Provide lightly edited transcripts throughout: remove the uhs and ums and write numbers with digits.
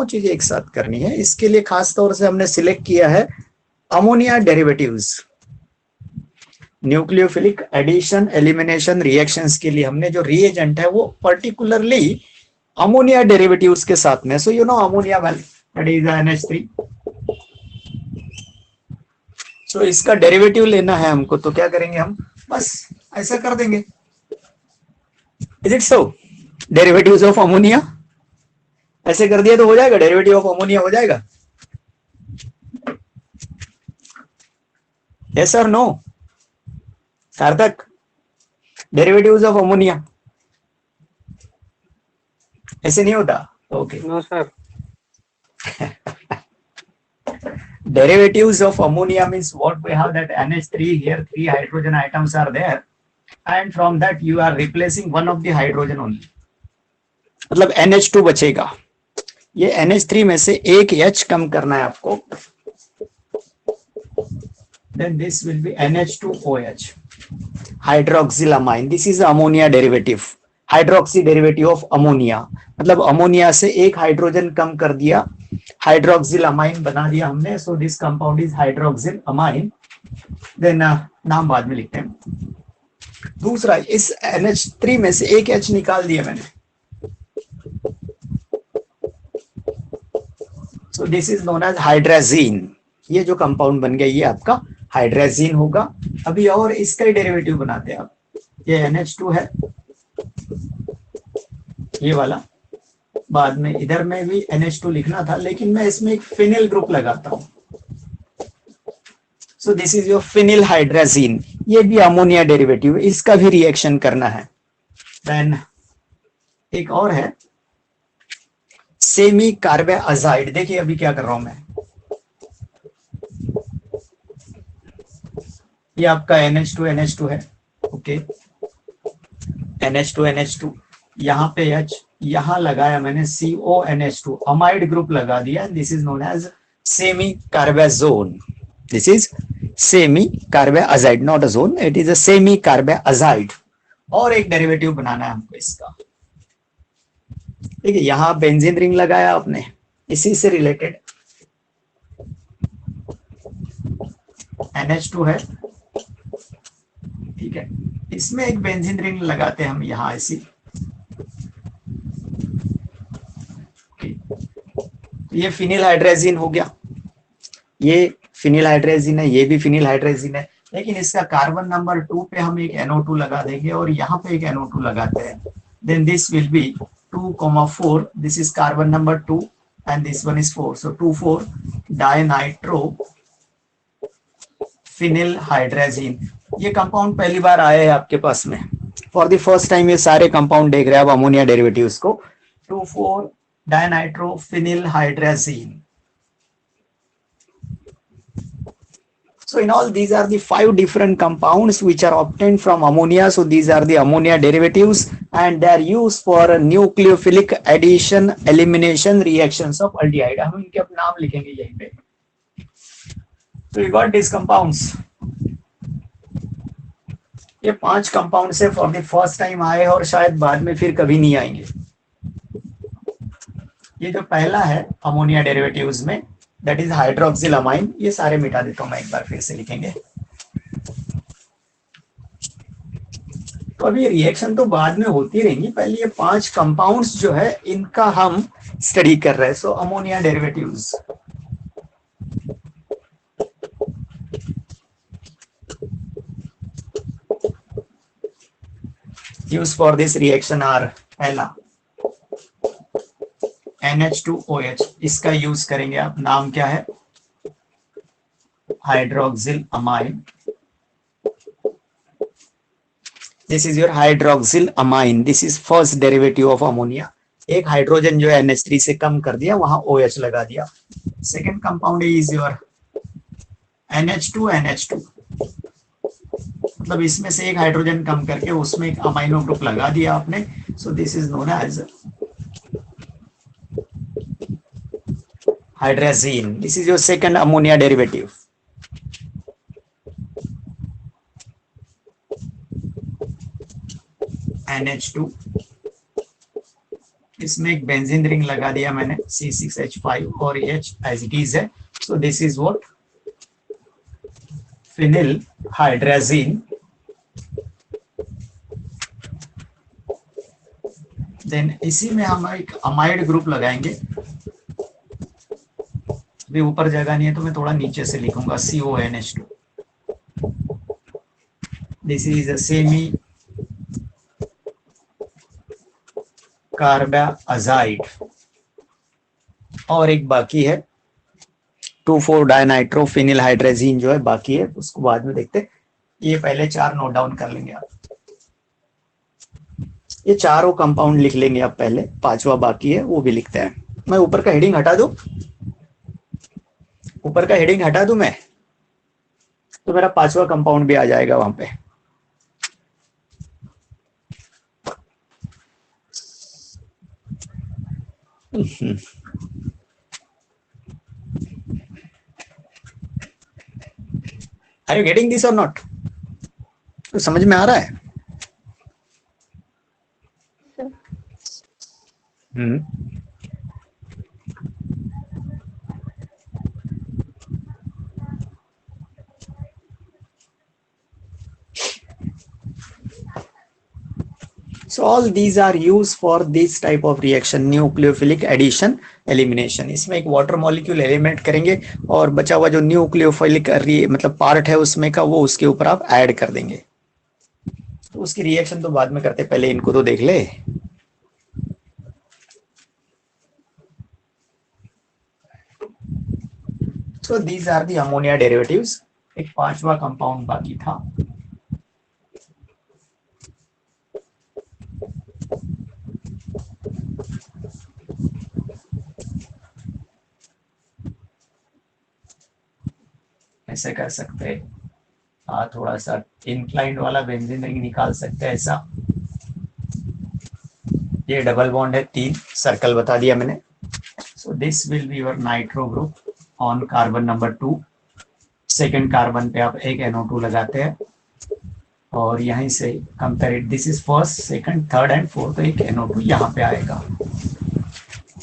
वो चीजें एक साथ करनी है। इसके लिए खास तौर से हमने सिलेक्ट किया है ammonia derivatives. Nucleophilic addition elimination reactions के लिए हमने जो रिएजेंट है वो पर्टिकुलरली अमोनिया डेरिवेटिव्स के साथ में। So you know ammonia that is NH3। सो इसका डेरिवेटिव लेना है हमको, तो क्या करेंगे हम, बस ऐसा कर देंगे। Is it so? Derivatives of ammonia ऐसे कर दिया तो हो जाएगा, डेरिवेटिव ऑफ अमोनिया हो जाएगा। यस और नो सार्थक? डेरिवेटिव्स ऑफ अमोनिया ऐसे नहीं होता? Okay. No sir. Derivatives of ammonia means what we have, that NH3 here, 3 hydrogen atoms are there, and from that you are replacing one of the hydrogen only, मतलब NH2 बचेगा। ये NH3 में से एक H कम करना है आपको, then this will be NH2OH, hydroxylamine. This is ammonia derivative, hydroxy derivative of ammonia, मतलब अमोनिया से एक हाइड्रोजन कम कर दिया, हाइड्रोक्सिल अमाइन बना दिया हमने। So this compound is hydroxyl amine. Then नाम बाद में लिखते हैं। दूसरा, इस NH3 में से एक H निकाल दिया मैंने, so this is known as hydrazine. ये जो कंपाउंड बन गया ये आपका हाइड्राजीन होगा। अभी और इसका ही डेरिवेटिव बनाते हैं आप। ये NH2 है, ये वाला, बाद में इधर में भी NH2 लिखना था, लेकिन मैं इसमें एक फिनिल ग्रुप लगाता हूं। सो this is your phenyl hydrazine. ये भी अमोनिया डेरिवेटिव, इसका भी रिएक्शन करना है। देन एक और है सेमी कार्बेआजाइड। देखिए अभी क्या कर रहा हूं मैं, ये आपका NH2 है, ओके, NH2 यहां पे H, यहां लगाया मैंने CONH2, अमाइड ग्रुप लगा दिया। This is known as semicarbazone. This is semicarbazide, not a zone, it is a semicarbazide. और एक डेरिवेटिव बनाना है हमको इसका। देखिए यहां बेंजीन रिंग लगाया आपने, इसी से रिलेटेड NH2 है, ठीक है, इसमें एक बेंजीन रिंग लगाते हैं हम यहां ऐसी। ये फिनिल हाइड्रेजिन हो गया, ये फिनिल हाइड्रेजिन है, ये भी फिनिल हाइड्रेजिन है, लेकिन इसका कार्बन नंबर 2 पे हम एक NO2 लगा देंगे और यहाँ पे एक NO2 लगाते हैं। Then this will be 2,4, this is carbon number 2 and this one is 4, so 2,4 dinitro phenyl hydrazine. ये कंपाउंड पहली बार आया है आपके पास में, फॉर द फर्स्ट टाइम ये सारे कंपाउंड देख रहे हैं आप अमोनिया डेरिवेटिव्स को। 2,4 dinitro phenyl hydrazine. So in all, these are the 5 different compounds which are obtained from ammonia. So these are the ammonia derivatives and they are used for nucleophilic addition elimination reactions of aldehyde. हम इनके अपने नाम लिखेंगे यहीं पे। So you got these compounds. ये 5 compound से for the first time आए और शायद बाद में फिर कभी नहीं आएंगे। ये जो पहला है अमोनिया डेरिवेटिव्स में, दैट इज हाइड्रोक्सिल अमाइन। ये सारे मिटा देता हूं मैं, एक बार फिर से लिखेंगे। तो अभी रिएक्शन तो बाद में होती रहेंगी, पहले ये 5 कंपाउंड्स जो है इनका हम स्टडी कर रहे हैं। So ammonia derivatives, use for this reaction are, पहला NH2OH, इसका यूज करेंगे आप, नाम क्या है, hydroxylamine. This is your hydroxylamine, this is first derivative of ammonia. एक हाइड्रोजन जो है NH3 से कम कर दिया, वहां OH लगा दिया। Second compound is your NH2NH2, मतलब इसमें से एक हाइड्रोजन कम करके उसमें एक अमाइनो ग्रुप लगा दिया आपने। So this is known as hydrazine. This is your second ammonia derivative. NH2 इसमें एक बेंजीन रिंग लगा दिया मैंने C6H5 और H एज इट इज है. So this is what phenyl hydrazine. Then इसी में हम एक अमाइड ग्रुप लगाएंगे. अभी ऊपर जगह नहीं है तो मैं थोड़ा नीचे से लिखूंगा CONH2. This is a semi carbazide. और एक बाकी है 2,4 डायनाइट्रोफिनिल हाइड्राजीन जो है बाकी है, उसको बाद में देखते. ये पहले 4 नोट डाउन कर लेंगे आप. ये चारों कंपाउंड लिख लेंगे आप पहले, 5वां बाकी है वो भी लिखते हैं. मैं ऊपर का हेडिंग हटा दूं, ऊपर का हेडिंग हटा दूं मैं, तो मेरा 5वां कंपाउंड भी आ जाएगा वहां पे. आर यू गेटिंग दिस और नॉट? तो समझ में आ रहा है? So all these are used for this type of reaction, nucleophilic addition elimination. इसमें एक वाटर मॉलिक्यूल एलिमिनेट करेंगे और बचा हुआ जो न्यूक्लियोफिलिक मतलब पार्ट है उसमें का वो उसके ऊपर आप ऐड कर देंगे. तो उसकी रिएक्शन तो बाद में करते, पहले इनको तो देख ले. So these are the ammonia derivatives. एक 5वां कंपाउंड बाकी था. ऐसे कर सकते हैं, थोड़ा सा इंक्लाइंड वाला बेंजीन रिंग निकाल सकते हैं ऐसा. ये डबल बॉन्ड है, 3 सर्कल बता दिया मैंने. So this will be your nitro group on carbon number 2. Second carbon पे आप एक NO2 लगाते हैं और यहीं से compare it. This is first, second, third and fourth, तो एक NO2 यहाँ पे आएगा.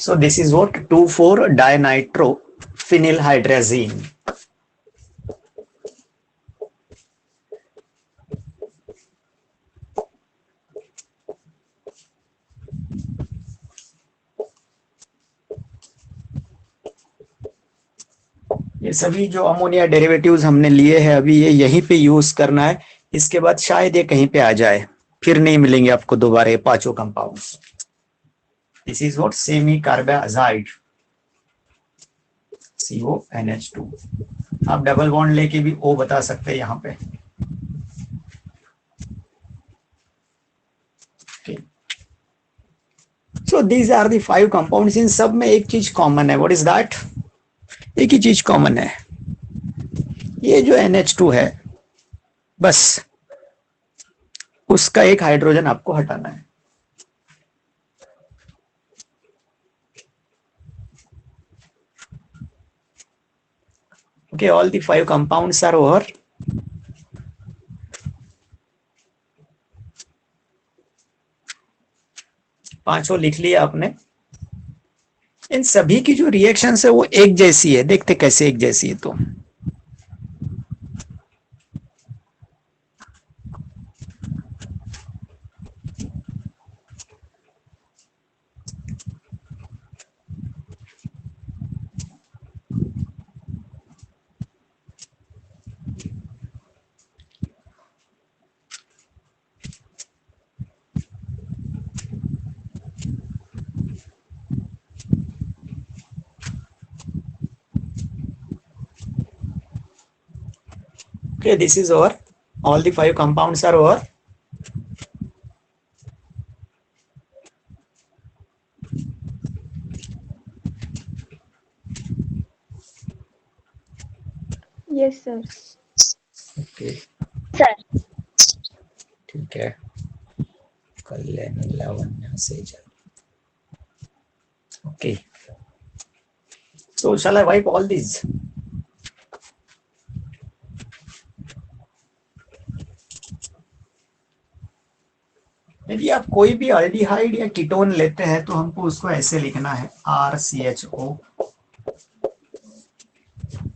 सो this is what 2,4 dinitro phenyl hydrazine. ये सभी जो अमोनिया डेरिवेटिव्स हमने लिए हैं अभी ये यहीं पे यूज करना है. इसके बाद शायद ये कहीं पे आ जाए, फिर नहीं मिलेंगे आपको दोबारा ये 5 compounds. This is what semi carbazide CONH2. आप डबल बॉन्ड लेके भी O बता सकते हैं यहाँ पे. So these are the 5 compounds. इन सब में एक चीज कॉमन है. What is that? एक ही चीज कॉमन है, ये जो NH2 है बस उसका एक हाइड्रोजन आपको हटाना है. Okay, all the 5 compounds are over. पांचों लिख लिया आपने. इन सभी की जो रिएक्शन है वो एक जैसी है. देखते कैसे एक जैसी है. तो okay, this is over. All the 5 compounds are over. Yes, sir. Okay, Sir. ठीक है. कल्याण लावण्य Sejal. Okay. So shall I wipe all these? यदि आप कोई भी अल्डिहाइड या कीटोन लेते हैं तो हमको उसको ऐसे लिखना है RCHO,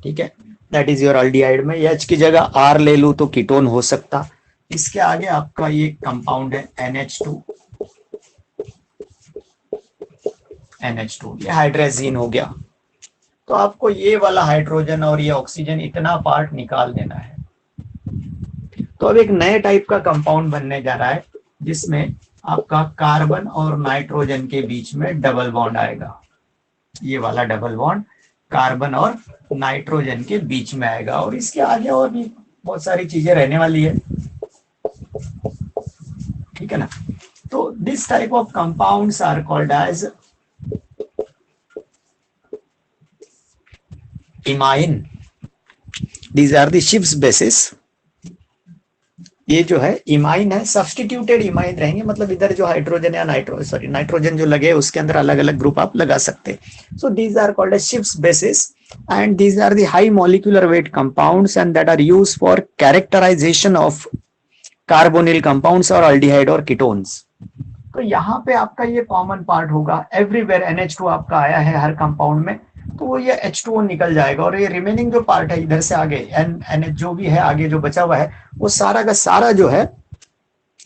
ठीक है, दैट इज योर अल्डिहाइड। में H की जगह R ले लूं तो कीटोन हो सकता। इसके आगे आपका ये कंपाउंड है NH2, ये हाइड्रोजीन हो गया। तो आपको ये वाला हाइड्रोजन और ये ऑक्सीजन इतना पार्ट निकाल देना है। तो अब एक नए टाइप का कंपाउंड बनने जा रहा है जिसमें आपका कार्बन और नाइट्रोजन के बीच में डबल बॉन्ड आएगा। ये वाला डबल बॉन्ड कार्बन और नाइट्रोजन के बीच में आएगा, और इसके आगे और भी बहुत सारी चीजें रहने वाली है, ठीक है ना। तो this type of compounds are called as imine. These are the Schiff's bases. ये जो है इमाइन है, सब्स्टिट्यूटेड इमाइन रहेंगे, मतलब इधर जो हाइड्रोजन या नाइट्रोजन जो लगे उसके अंदर अलग अलग ग्रुप आप लगा सकते। So these are called as Schiff's bases and these are the high molecular weight compounds and that are used for characterisation of carbonyl compounds और अल्डिहाइड और कीटोन्स। तो यहाँ पे आपका ये कॉमन पार्ट होगा, एवरीवेयर NH2 आपका आया है हर कंपाउंड में, तो वो ये H2O निकल जाएगा, और ये रिमेनिंग जो पार्ट है इधर से आगे NH जो भी है आगे जो बचा हुआ है वो सारा का सारा जो है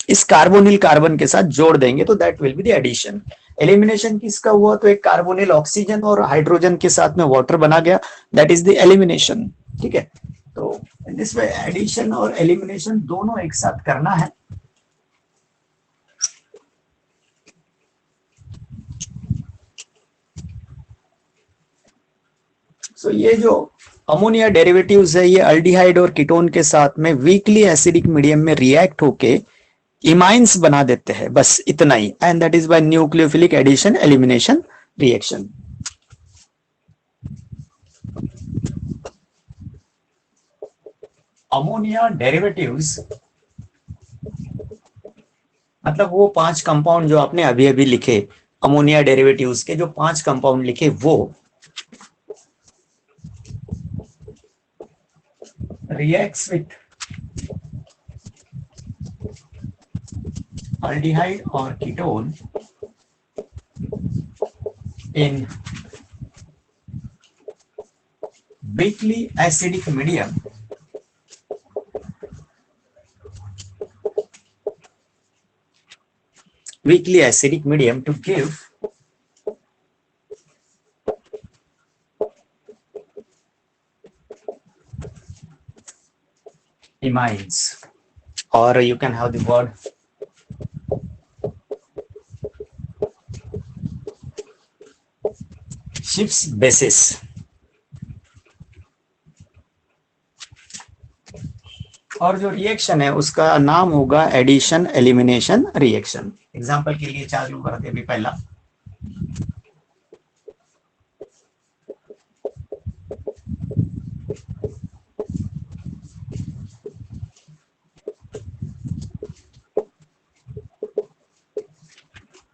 इस कार्बोनिल कार्बन के साथ जोड़ देंगे, तो that will be the addition. Elimination किसका हुआ, तो एक कार्बोनिल ऑक्सीजन और हाइड्रोजन के साथ में वाटर बना गया, दैट इज द एलिमिनेशन, ठीक है। तो इसमें एडिशन और एलिमिनेशन दोनों एक साथ करना है। सो ये जो अमोनिया डेरिवेटिव्स है ये अल्डिहाइड और कीटोन के साथ में वीकली एसिडिक मीडियम में रिएक्ट होके इमाइंस बना देते हैं, बस इतना ही, and that is by nucleophilic addition elimination reaction. Ammonia derivatives मतलब वो 5 कंपाउंड जो आपने अभी अभी लिखे, अमोनिया डेरिवेटिव्स के जो 5 कंपाउंड लिखे वो reacts with aldehyde or ketone in weakly acidic medium to give imines, or you can have the word ships basis. और जो रिएक्शन है उसका नाम होगा एडिशन एलिमिनेशन रिएक्शन। एग्जांपल के लिए चालू करते भी पहला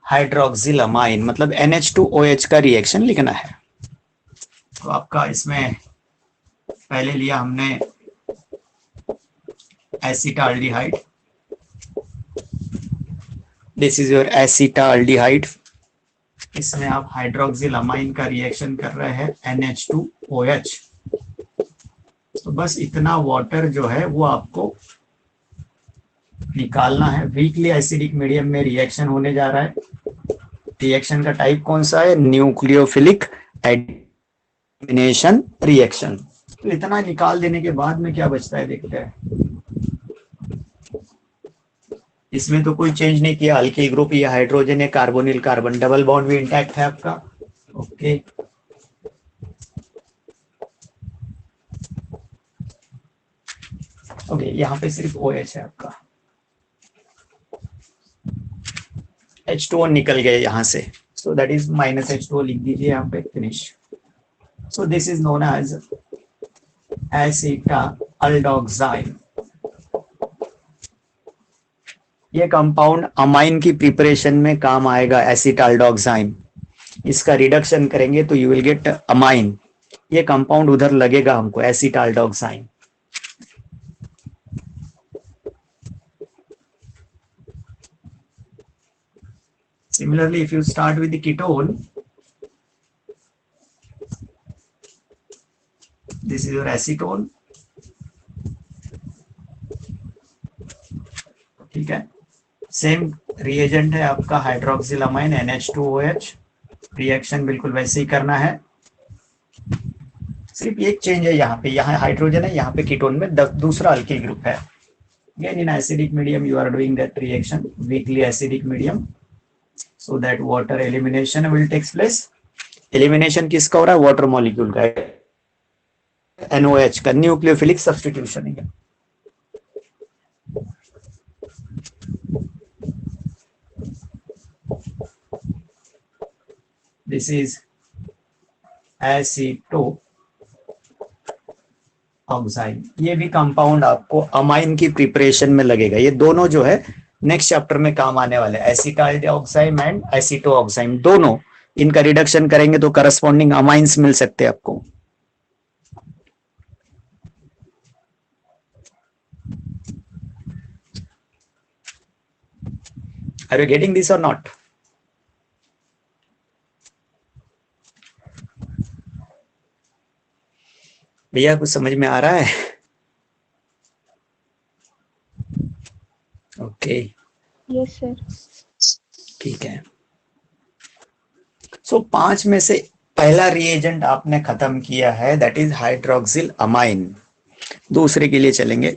हाइड्रोक्सिल अमाइन मतलब NH2OH का रिएक्शन लिखना है। तो आपका इसमें पहले लिया हमने acetaldehyde, this is your acetaldehyde. इसमें आप हाइड्रोक्सिल अमाइन का रिएक्शन कर रहे हैं NH2OH। तो बस इतना वाटर जो है वो आपको निकालना है। वीकली एसिडिक मीडियम में रिएक्शन होने जा रहा है। रिएक्शन का टाइप कौन सा है, न्यूक्लियोफिलिक एलिमिनेशन रिएक्शन। तो इतना निकाल देने के बाद में क्या बचता है देखते हैं। इसमें तो कोई चेंज नहीं किया, अल्किल ग्रुप या हाइड्रोजन या कार्बोनिल कार्बन, डबल बॉन्ड भी इंटैक्ट है आपका। ओके ओके, यहाँ पे सिर्फ OH है आपका, H2O निकल गए यहाँ से, सो दैट इज -H2O लिख दीजिए यहाँ पे, finish. So this is known as acetaldoxime. ये कंपाउंड अमाइन की प्रिपरेशन में काम आएगा, एसिटाल्डोक्साइन। इसका रिडक्शन करेंगे तो यू विल गेट अमाइन। ये कंपाउंड उधर लगेगा हमको, एसिटाल्डोक्साइन। Similarly, if you start with the ketone, this is your acetone. ठीक है, सेम रिएजेंट है आपका हाइड्रोक्सिल अमाइन NH2OH, रिएक्शन बिल्कुल वैसे ही करना है, सिर्फ एक चेंज है यहाँ पे, यहाँ हाइड्रोजन है, यहाँ पे कीटोन में दूसरा अल्किल ग्रुप है. Again in acidic medium you are doing that reaction, weakly acidic medium, so that water elimination will take place. Elimination किसका हो रहा है? वाटर मॉलिक्यूल का, NOH का, न्यूक्लियोफिलिक सब्स्टिट्यूशन है. This is acetoxide. ये भी कंपाउंड आपको अमाइन की प्रिपरेशन में लगेगा. ये दोनों जो है नेक्स्ट चैप्टर में काम आने वाले हैं. एसिटाइल डीऑक्साइड एंड एसिटोऑक्साइड, दोनों इनका रिडक्शन करेंगे तो करस्पॉन्डिंग अमाइंस मिल सकते हैं आपको. आर यू गेटिंग दिस और नॉट? भैया कुछ समझ में आ रहा है? Okay, yes sir. ठीक है. सो 5 में से पहला रिएजेंट आपने खत्म किया है, दैट इज हाइड्रोक्सिल अमाइन. दूसरे के लिए चलेंगे.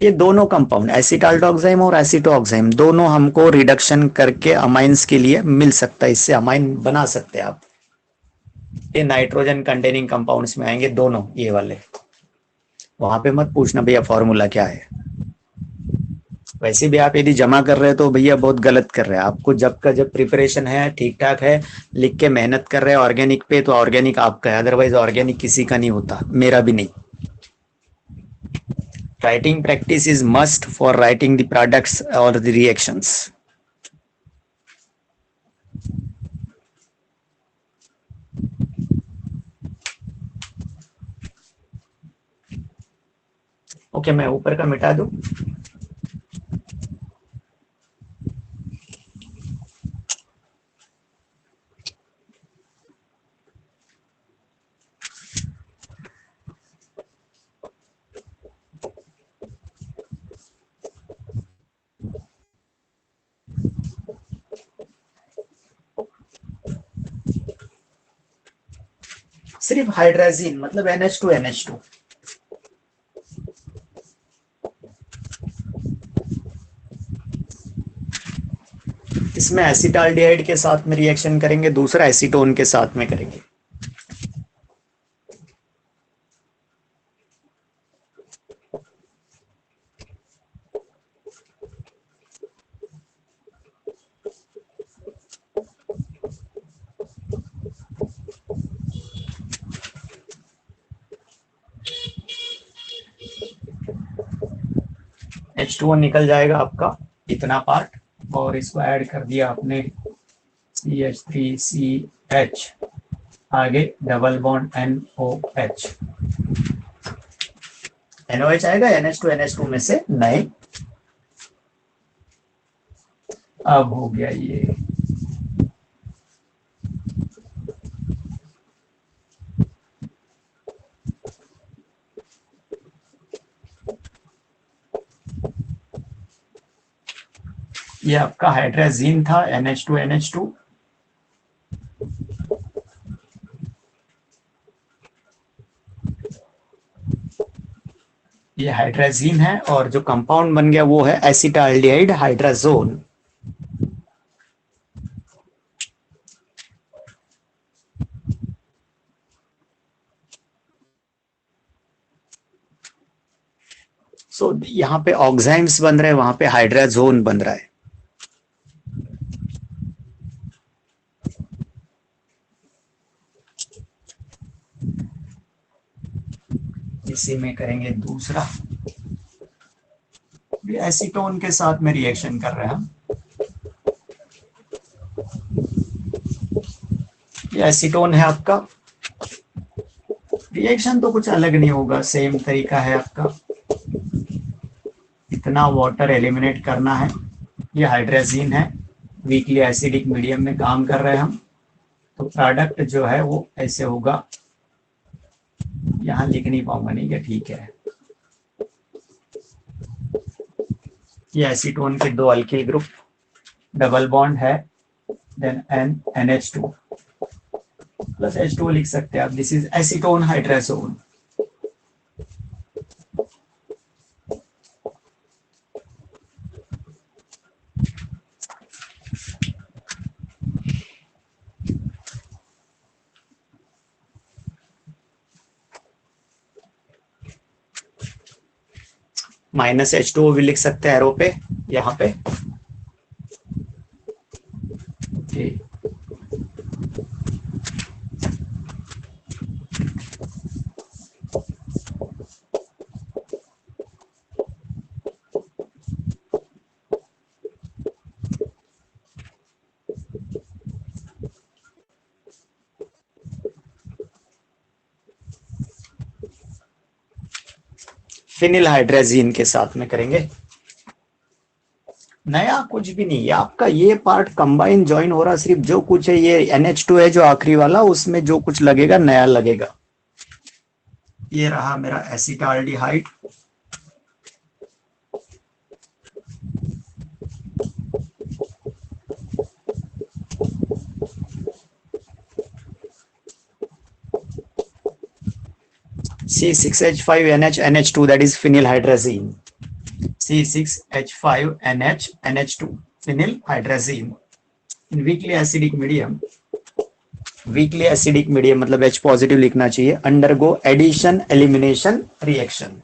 ये दोनों कंपाउंड एसिटाल्डोक्साइम और एसिटोऑक्साइम दोनों हमको रिडक्शन करके अमाइंस के लिए मिल सकता है, इससे अमाइन बना सकते हैं आप. ये नाइट्रोजन कंटेनिंग कंपाउंड्स में आएंगे दोनों ये वाले. वहां पे मत पूछना भैया फॉर्मूला क्या है, वैसे भी आप यदि जमा कर रहे हैं तो भैया बहुत गलत कर रहे हैं. आपको जब का जब प्रिपरेशन है ठीक ठाक है, लिख के मेहनत कर रहे हैं ऑर्गेनिक पे, तो ऑर्गेनिक आपका है, अदरवाइज ऑर्गेनिक किसी का नहीं होता, मेरा भी नहीं. Writing practice is must for writing the products or the reactions. Okay, मैं ऊपर का मिटा दूं. सिर्फ हाइड्राजीन मतलब NH2NH2. इसमें एसिटाल्डिहाइड के साथ में रिएक्शन करेंगे, दूसरा एसीटोन के साथ में करेंगे. H2O निकल जाएगा आपका इतना पार्ट, और इसको ऐड कर दिया आपने CH3CH, आगे डबल बॉन्ड NOH. NOH आएगा NH2NH2 में से नहीं. अब हो गया ये. ये आपका हाइड्राजीन था NH2NH2. ये हाइड्राजीन है, और जो कंपाउंड बन गया वो है एसिटाल्डिहाइड हाइड्राजोन. सो यहाँ पे ऑक्साइम्स बन रहे हैं, वहां पे हाइड्राजोन बन रहा है. इसी में करेंगे दूसरा, एसीटोन के साथ में रिएक्शन कर रहे हैं हम. ये एसीटोन है आपका. रिएक्शन तो कुछ अलग नहीं होगा, सेम तरीका है आपका. इतना वाटर एलिमिनेट करना है। ये हाइड्राजीन है, वीकली एसिडिक मीडियम में काम कर रहे हैं हम। तो प्रोडक्ट जो है वो ऐसे होगा, यहाँ लिख नहीं पाऊंगा, नहीं क्या, ठीक है। ये एसीटोन के दो अल्किल ग्रुप, डबल बॉन्ड है, देन NH2 प्लस H2 लिख सकते हैं आप। This is acetone hydrazone. -H2O भी लिख सकते हैं एरो पे, यहाँ पे। okay. फिनिल हाइड्राजीन के साथ में करेंगे। नया कुछ भी नहीं है आपका, ये पार्ट कंबाइन ज्वाइन हो रहा, सिर्फ जो कुछ है ये NH2 है जो आखिरी वाला, उसमें जो कुछ लगेगा नया लगेगा। ये रहा मेरा acetaldehyde, C6H5NH NH2, that is phenyl hydrazine. C6H5NH NH2 phenyl hydrazine in weakly acidic medium, weekly acidic medium मतलब H पॉजिटिव लिखना चाहिए, अंडरगो एडिशन एलिमिनेशन रिएक्शन।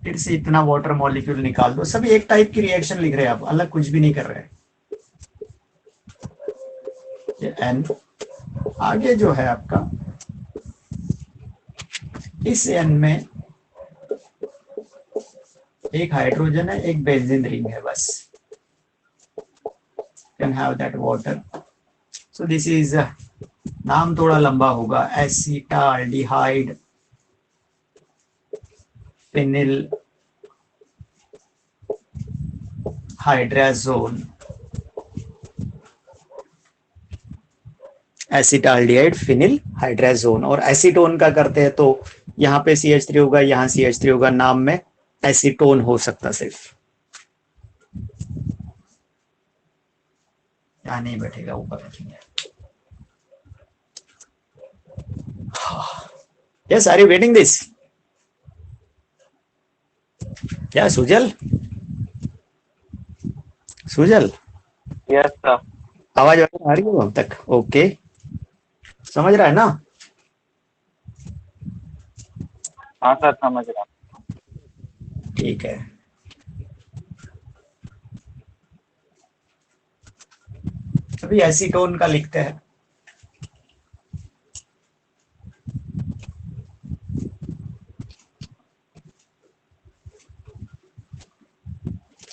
फिर से इतना वाटर मॉलिक्यूल निकाल दो, सभी एक टाइप की रिएक्शन लिख रहे हैं आप, अलग कुछ भी नहीं कर रहे हैं। ये N आगे जो है आपका, इस N में एक हाइड्रोजन है, एक बेंजीन रिंग है, बस। Can have that water. So this is, नाम थोड़ा लंबा होगा, acetaldehyde phenyl hydrazone, acetaldehyde phenyl hydrazone. और एसीटोन का करते हैं तो यहाँ पे CH3 होगा, यहाँ CH3 होगा, नाम में एसीटोन हो सकता सिर्फ, यहाँ नहीं बैठेगा, ऊपर रखेंगे। Yes, are you getting this? क्या सुजल? Sujal, yes sir. आवाज आ रही है अब तक? ओके, समझ रहा है ना? हाँ सर, समझ रहा हूँ। ठीक है। अभी एसीटोन का लिखते हैं।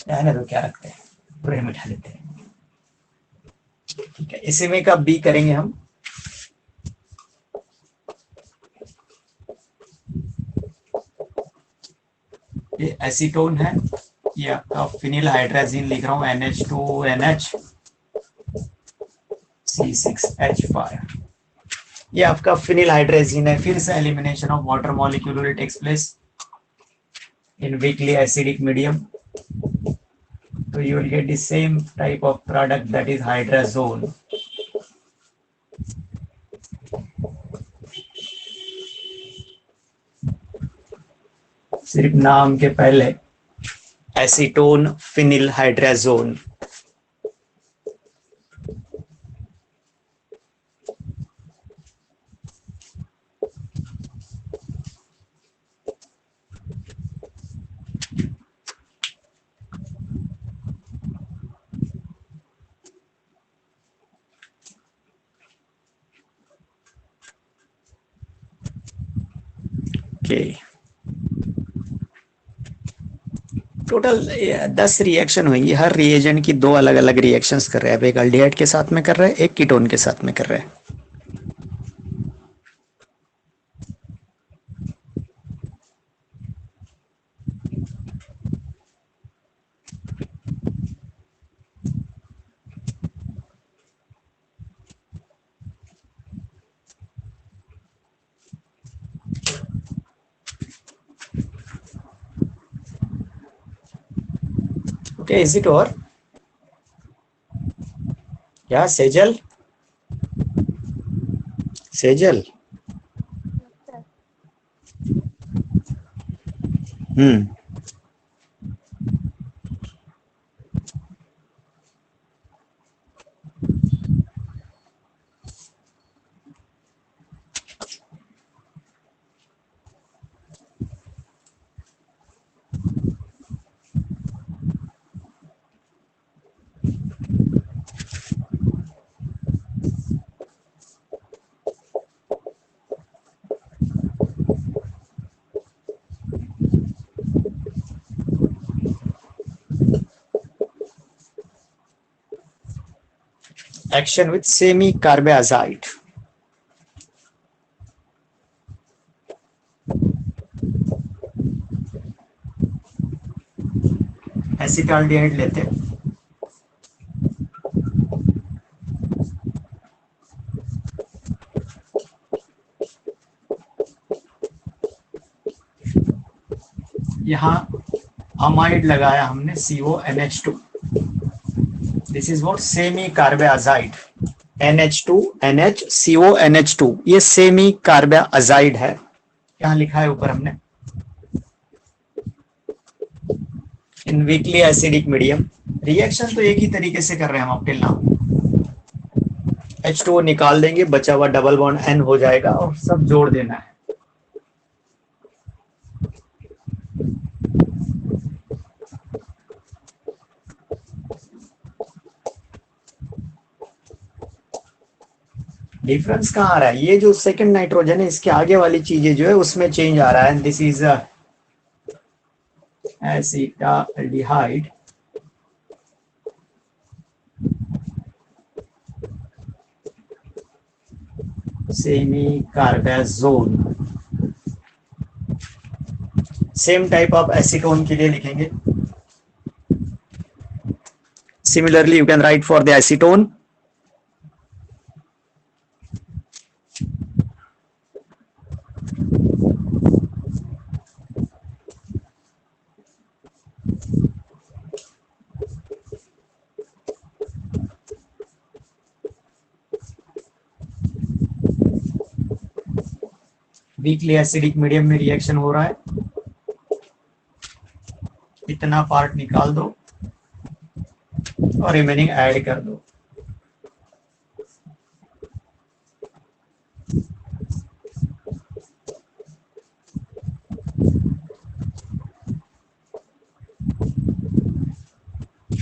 रहने दो, क्या रखते हैं, पूरे मिटा लेते हैं। ठीक है, इसी में का बी करेंगे हम। ये एसीटोन है, ये आपका फिनिल हाइड्राजीन लिख रहा हूँ, NH2NH C6H5। ये आपका फिनिल हाइड्राजीन है। फिर से elimination of water molecule will takes place in weakly acidic medium, so you will get the same type of product, that is hydrazone. सिर्फ नाम के पहले acetone phenyl hydrazone. Total 10 reaction हुई, हर रिएजेंट की दो अलग अलग रिएक्शंस कर रहे हैं। अब एक अल्डिहाइड के साथ में कर रहे हैं, एक कीटोन के साथ में कर रहे हैं। Okay, is it over? Yeah, Sejal. Sejal. Sir. Hmm. Action with semi-carbazide. Acetaldehyde लेते हैं. यहाँ अमाइड लगाया हमने CONH2. This is what semi carbazide. NH2NH CONH2 ये सेमी कार्बाजाइड है. यहाँ लिखा है ऊपर हमने. इन वीकली एसिडिक मीडियम. रिएक्शन तो एक ही तरीके से कर रहे हैं हम अब टिल नाउ. H2O निकाल देंगे, बचा हुआ डबल बॉन्ड N हो जाएगा और सब जोड़ देना है. डिफरेंस कहाँ आ रहा है? ये जो सेकंड नाइट्रोजन है इसके आगे वाली चीजें जो है उसमें चेंज आ रहा है. This is acetaldehyde. Semicarbazone. Same type of acetone के लिए लिखेंगे. Similarly you can write for the acetone. Weakly acidic medium में रिएक्शन हो रहा है. इतना पार्ट निकाल दो और रिमेनिंग ऐड कर दो.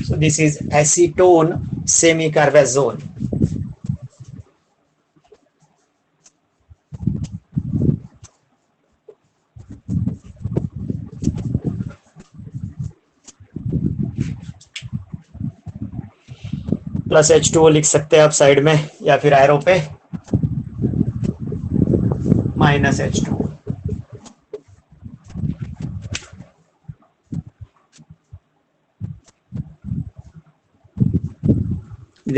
So this is acetone semicarbazole. Plus H2O लिख सकते हैं आप साइड में या फिर एरो पे माइनस H2O.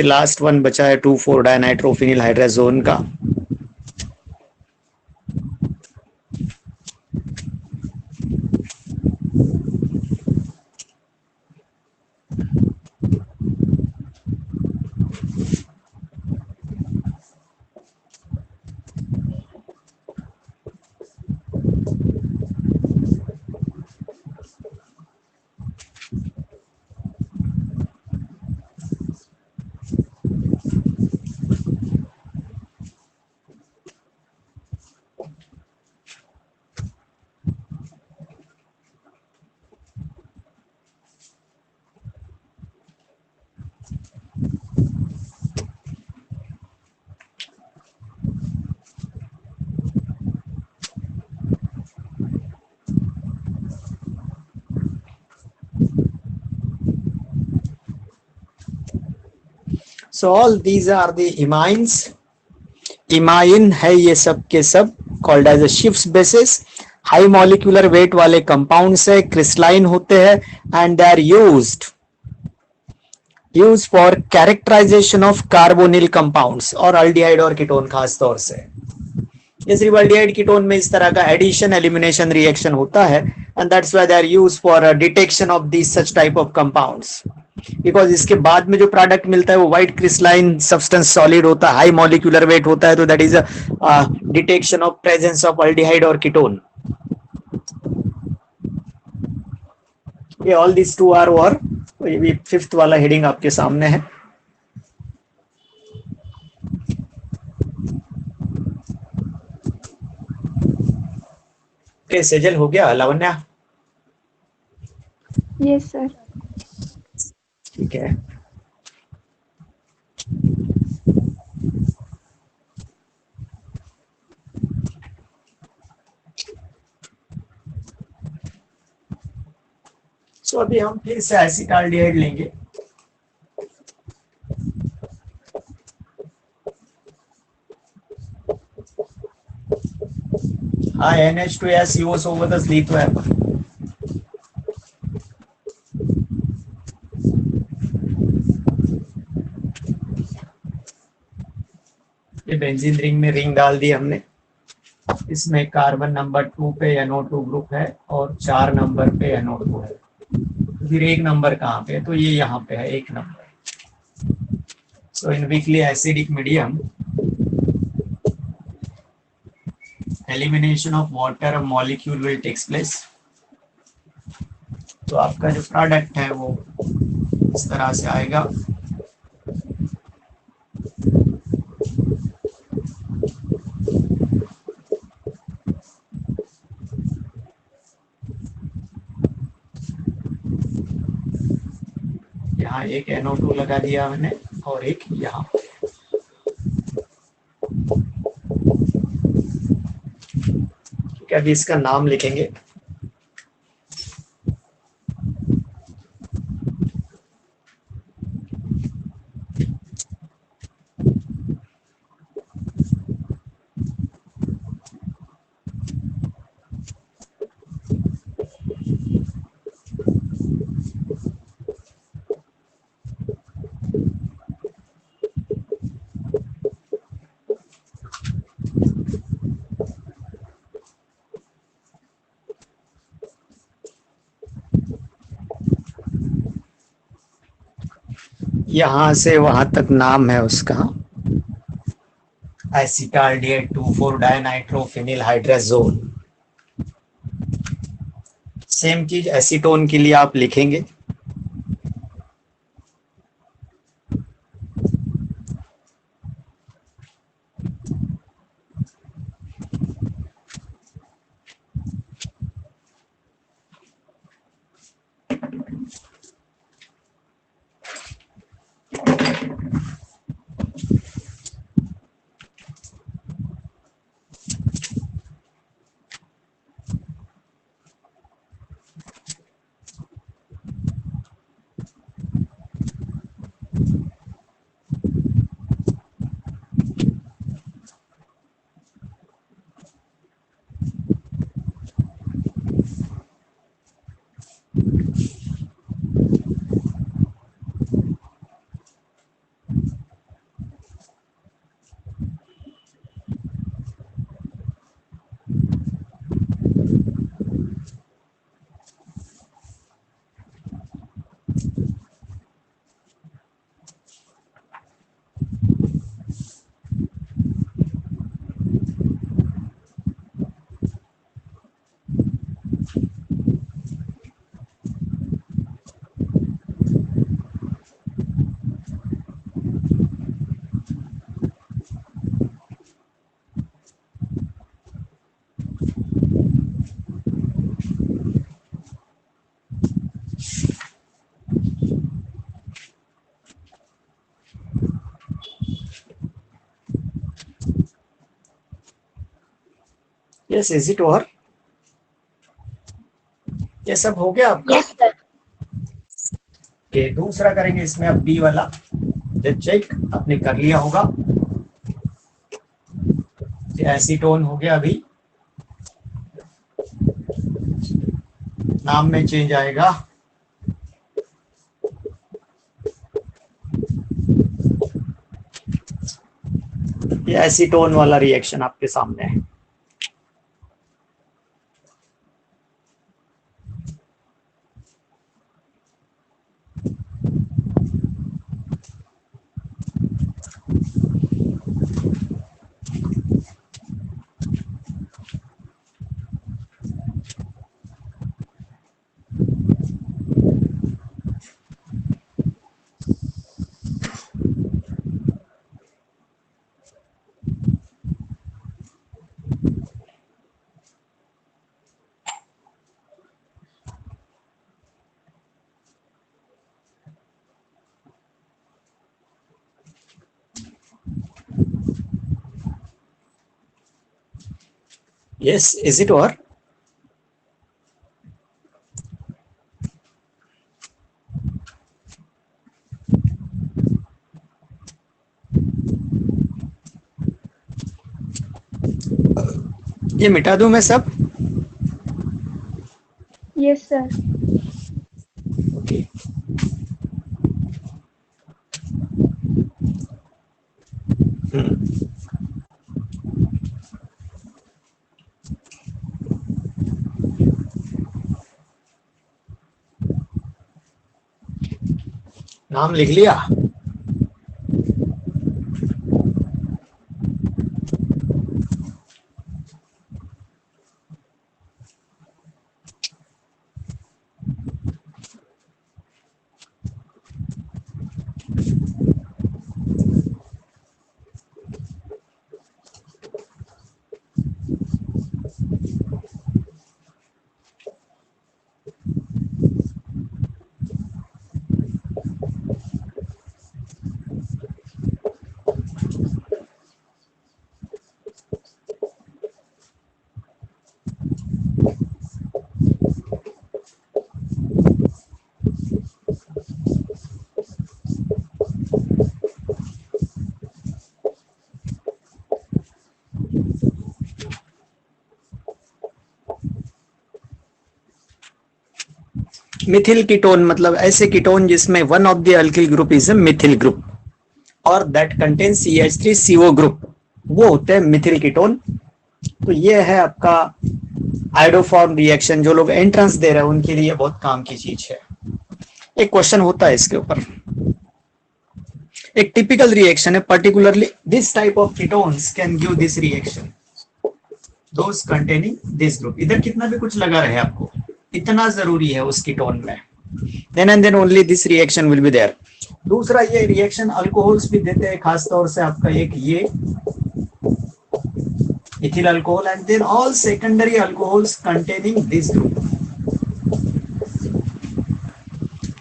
लास्ट वन बचा है 2,4-डायनाइट्रोफिनिल हाइड्राजोन का. So all these are the imines. Imine है ये सब के सब, called as Schiff's bases. High molecular weight वाले कंपाउंड्स है, क्रिस्टलाइन होते हैं and they are used for characterisation of carbonyl compounds और अल्डिहाइड और कीटोन खास तौर से. ये सिल्वर्डिहाइड कीटोन में इस तरह का एडिशन एलिमिनेशन रिएक्शन होता है and that's why they are used for detection of this such type of compounds, because इसके बाद में जो प्रोडक्ट मिलता है वो व्हाइट क्रिस्टलाइन सब्सटेंस सॉलिड होता है, हाई मॉलिक्यूलर वेट होता है, तो that is a detection of presence of aldehyde और कीटोन। ये ऑल दिस टू आर और ये फिफ्थ वाला हेडिंग आपके सामने है। ओके सेजल हो गया, लावण्या यस सर। ठीक है। सो अभी हम फिर से एसिटाल्डिहाइड लेंगे। हाँ NH2SiO सोबतच लिहितोय आपण। ये बेंजीन रिंग में रिंग डाल दी हमने, इसमें कार्बन नंबर 2 पे NO2 ग्रुप है और 4 नंबर पे NO2 है। फिर एक नंबर कहाँ पे है, तो ये यहाँ पे है एक number. So in weakly acidic medium elimination of water molecule will takes place. तो आपका जो प्रोडक्ट है वो इस तरह से आएगा। यहाँ एक NO2 लगा दिया मैंने और एक यहाँ। ठीक है, अभी इसका नाम लिखेंगे। यहां से वहां तक नाम है उसका, एसिटाल्डिहाइड 2,4 डायनाइट्रोफिनिल हाइड्राजोल। सेम चीज एसीटोन के लिए आप लिखेंगे। Yes, is it over? ये सब हो गया आपका? Yes sir. ओके, दूसरा करेंगे इसमें अब बी वाला। चेक आपने कर लिया होगा। एसीटोन हो गया, अभी नाम में चेंज आएगा। ये एसीटोन वाला रिएक्शन आपके सामने है। Yes, is it or? ये मिटा दूं मैं सब? Yes, sir. ओके। नाम लिख लिया? मिथिल कीटोन मतलब ऐसे कीटोन जिसमें one of the alkyl group is a methyl group और दैट कंटेन CH3CO ग्रुप, वो होते हैं मिथिल कीटोन। तो ये है आपका आयोडोफॉर्म रिएक्शन। जो लोग एंट्रेंस दे रहे हैं उनके लिए बहुत काम की चीज है। एक क्वेश्चन होता है इसके ऊपर। एक टिपिकल रिएक्शन है, particularly this type of ketones can give this reaction, those containing this group. इधर कितना भी कुछ लगा रहे आपको, इतना जरूरी है उस कीटोन में, then and then only this reaction will be there. दूसरा ये रिएक्शन अल्कोहल्स भी देते हैं, खासतौर से आपका एक ये ethyl alcohol and then all secondary alcohols containing this group,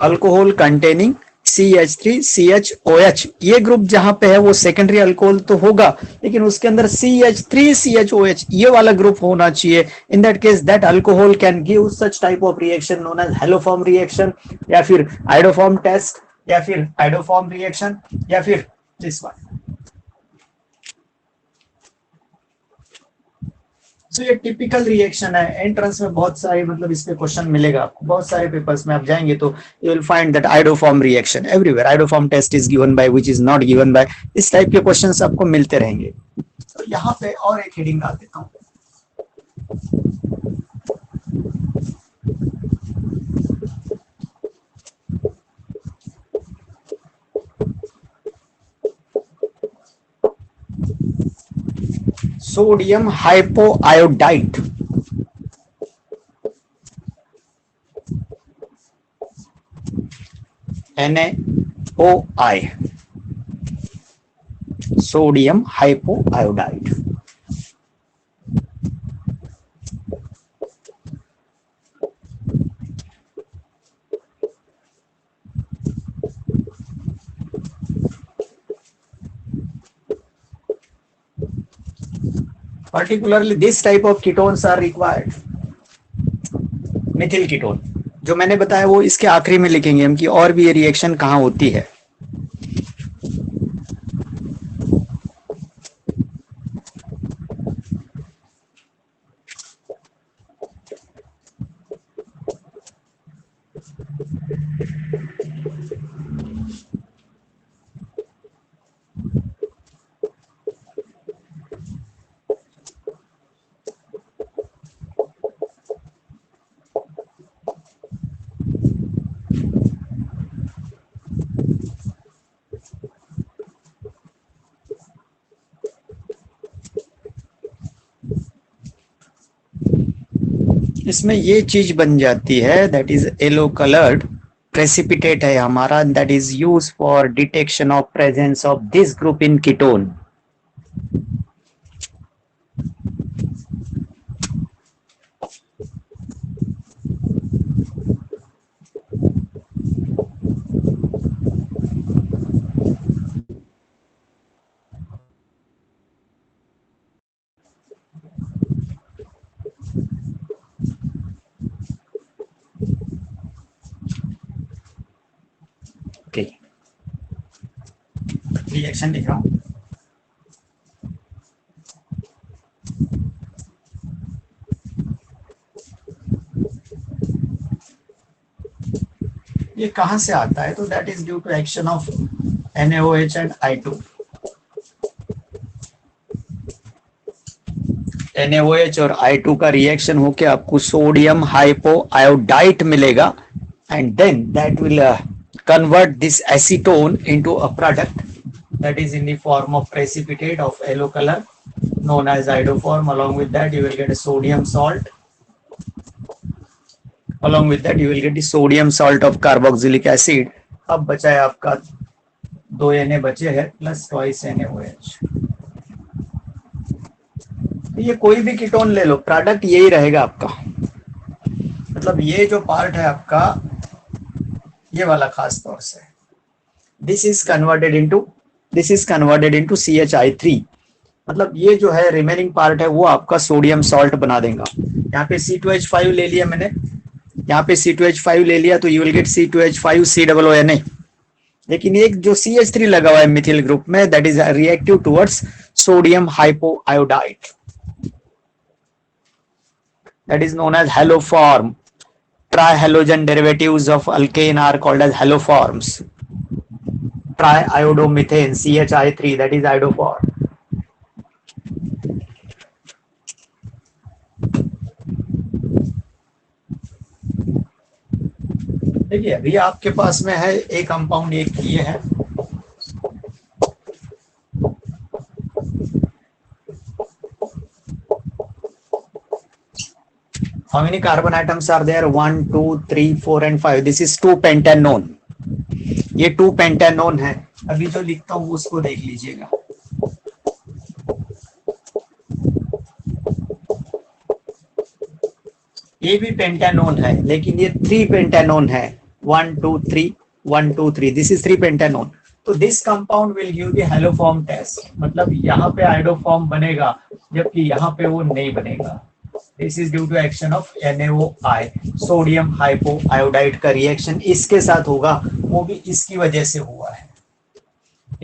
alcohol containing CH3CHOH। ये ग्रुप जहां पे है वो सेकेंडरी अल्कोहल तो होगा, लेकिन उसके अंदर CH3CHOH ये वाला ग्रुप होना चाहिए। In that case that alcohol can give such type of reaction known as haloform reaction, या फिर आइडोफॉर्म टेस्ट, या फिर आइडोफॉर्म रिएक्शन, या फिर दिस वन। तो ये टिपिकल रिएक्शन है। एंट्रेंस में बहुत सारे मतलब इस पे क्वेश्चन मिलेगा आपको, बहुत सारे पेपर्स में आप जाएंगे तो you will find that iodoform reaction everywhere. Iodoform test is given by, which is not given by. इस टाइप के क्वेश्चंस आपको मिलते रहेंगे। तो यहाँ पे और एक हेडिंग डाल देता हूँ। Sodium hypoiodide, NaOI, sodium hypoiodide. Particularly this type of ketones are required. Methyl ketone जो मैंने बताया वो इसके आखिरी में लिखेंगे हम कि और भी ये रिएक्शन कहाँ होती है। इसमें ये चीज बन जाती है, that is yellow coloured precipitate है हमारा, that is use for detection of presence of this group in ketone. Reaction लिख रहा हूँ। ये कहाँ से आता है? तो that is due to action of NaOH and I2। NaOH और I2 का रिएक्शन होके आपको सोडियम हाइपो आयोडाइट मिलेगा, and then that will convert this acetone into a product that is in the form of precipitate of yellow color known as iodoform. Along with that you will get a sodium salt. Along with that you will get the sodium salt of carboxylic acid. अब बचा है आपका 2 Na बचे हैं plus twice NaOH। ये कोई भी ketone ले लो, प्रोडक्ट यही रहेगा आपका। मतलब ये जो पार्ट है आपका, ये वाला खास तौर से, this is converted into CHI3। मतलब ये जो है रिमेनिंग पार्ट है वो आपका सोडियम सॉल्ट बना देगा। यहाँ पे C2H5 ले लिया मैंने, यहाँ पे C2H5 ले लिया तो you will get C2H5 COONA। लेकिन एक जो CH3 लगा हुआ है मिथिल ग्रुप में, that is reactive towards sodium hypo iodide, that is known as haloform. Trihalogen derivatives of alkane are called as haloforms. Triiodomethane CHI3, that is iodoform. देखिए अभी आपके पास में है एक कंपाउंड, एक ये है, how many carbon atoms are there? 1 2 3 4 and 5. This is 2 pentanone. ये 2 pentanone है। अभी जो लिखता हूं उसको देख लीजिएगा। ये भी पेंटानोन है लेकिन ये 3 पेंटानोन है। 1 2 3 1 2 3, दिस इज 3 पेंटानोन। तो this compound will give the haloform test. मतलब यहाँ पे आयोडोफॉर्म बनेगा जबकि यहाँ पे वो नहीं बनेगा। This is due to action of NaOI, sodium hypoiodide का रिएक्शन इसके साथ होगा, वो भी इसकी वजह से हुआ है।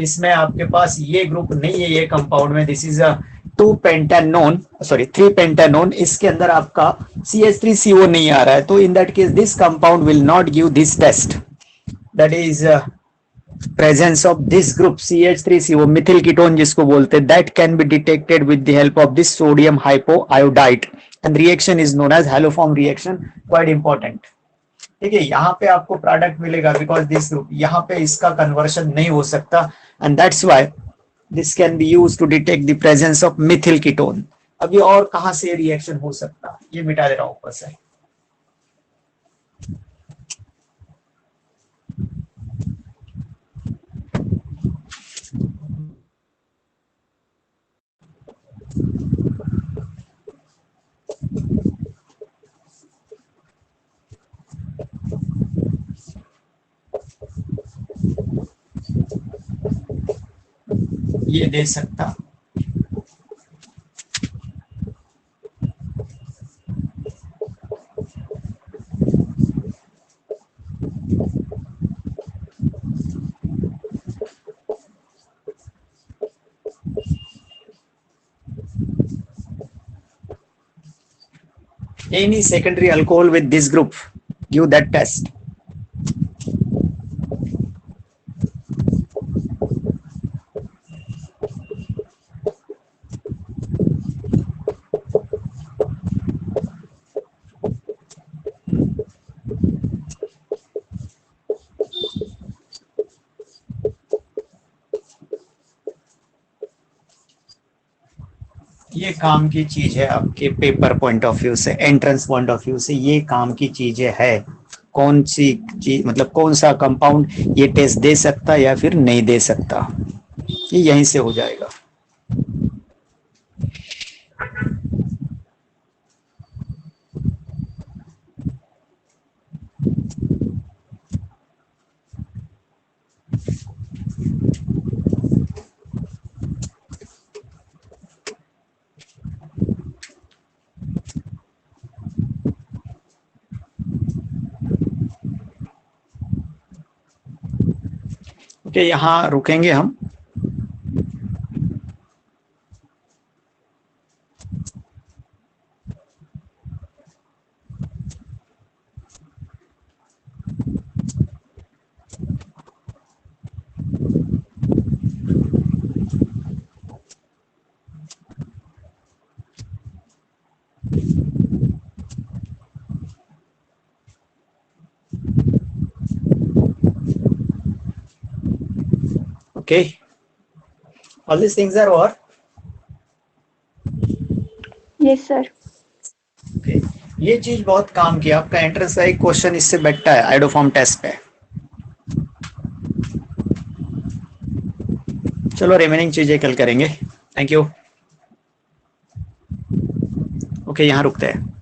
इसमें आपके पास ये ग्रुप नहीं है ये कंपाउंड में, this is a 2 pentanone, sorry 3 pentanone, इसके अंदर आपका CH3CO नहीं आ रहा है। तो in that case this compound will not give this test, that is presence of this group CH3CO methyl ketone जिसको बोलते हैं, that can be detected with the help of this sodium hypoiodide and reaction is known as haloform reaction, quite important। ठीक है, यहाँ पे आपको product मिलेगा because this group, यहाँ पे इसका कन्वर्शन नहीं हो सकता and that's why this can be use to detect the presence of methyl ketone. अभी और कहाँ से रिएक्शन हो सकता, ये मिटा दे रहा हूं ऊपर से। ये दे सकता, any secondary alcohol with this group, give that test। ये काम की चीज है आपके पेपर पॉइंट ऑफ व्यू से, एंट्रेंस पॉइंट ऑफ व्यू से ये काम की चीजें है। कौन सी चीज, मतलब कौन सा कंपाउंड ये टेस्ट दे सकता या फिर नहीं दे सकता, ये यहीं से हो जाएगा। ओके, यहाँ रुकेंगे हम। Okay, all this things are और यस सर। ओके, ये चीज बहुत काम किया आपका एंट्रेंस का एक क्वेश्चन इससे बैठता है आइडोफॉर्म टेस्ट पे। चलो रिमेनिंग चीजें कल करेंगे। Thank you. ओके, यहाँ रुकते हैं।